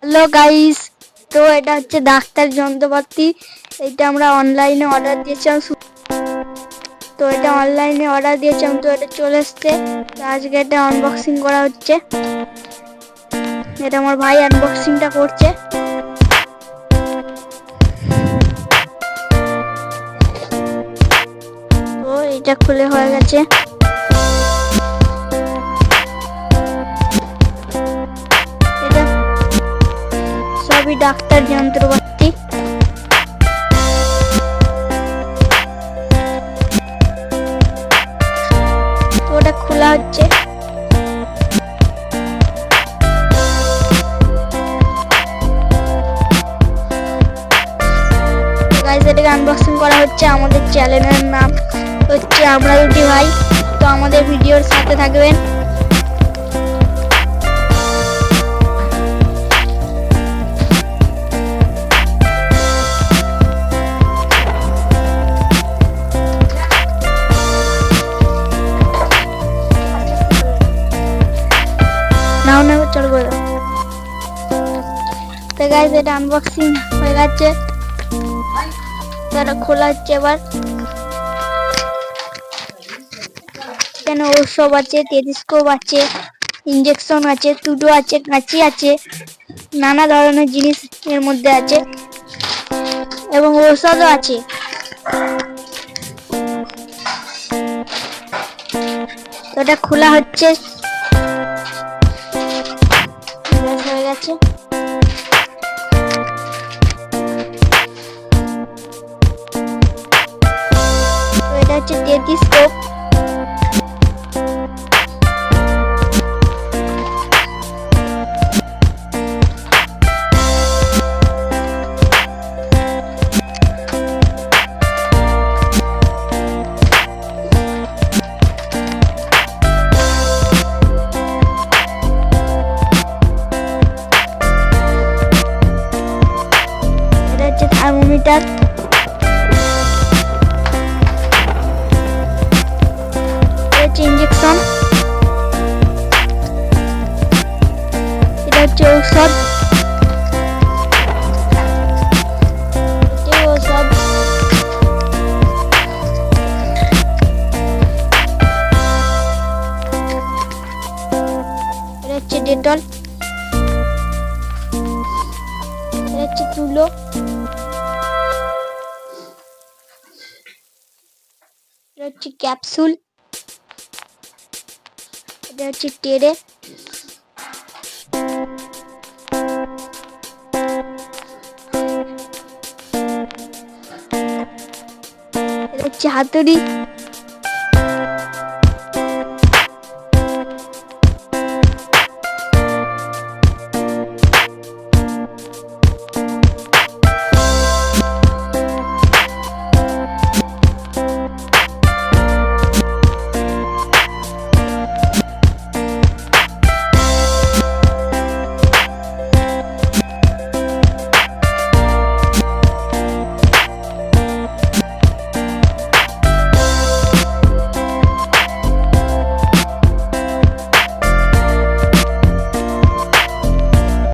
Hello guys, তো এটা হচ্ছে ডাক্তার যন্ত্রপাতি। এটা আমরা অনলাইনে অর্ডার দিয়েছিলাম। তো এটা অনলাইনে অর্ডার দিয়েছিলাম, তো এটা চলে এসছে। তো আজকে এটা আনবক্সিং করা হচ্ছে। এটা আমার ভাই আনবক্সিংটা করছে। তো এটা খুলে হয়ে গেছে। এটা সবই ডাক্তার যন্ত্রপাতি। তো ওটা খোলা হচ্ছে। গাইস, এটাকে আনবক্সিং করা হচ্ছে। আমাদের চ্যানেলের নাম হচ্ছে আমরা দুটি ভাই। তো আমাদের ভিডিওর সাথে থাকবেন। নাও নাও চলো বলো। তো গাইস, এটা আনবক্সিং হয়ে গেছে। এটা খোলা হচ্ছে এবার। এখানে ওষুধ আছে, টেলিস্কোপ আছে, ইনজেকশন আছে, তুলো আছে, কাঁচি আছে, নানা ধরনের জিনিস এর মধ্যে আছে এবং ঔষধও আছে। তো এটা খোলা হচ্ছে। হয়ে গেছে। তো এটা হচ্ছে টেলিস্কোপ। থার্মোমিটার। ইনজেকশন। এটা হচ্ছে ঔষধ। ঔষধ। এটা হচ্ছে ডেটল। এটা হচ্ছে তুলো। এটা হচ্ছে ক্যাপসুল। এটা হচ্ছে টেরে। এটা হচ্ছে হাতুড়ি।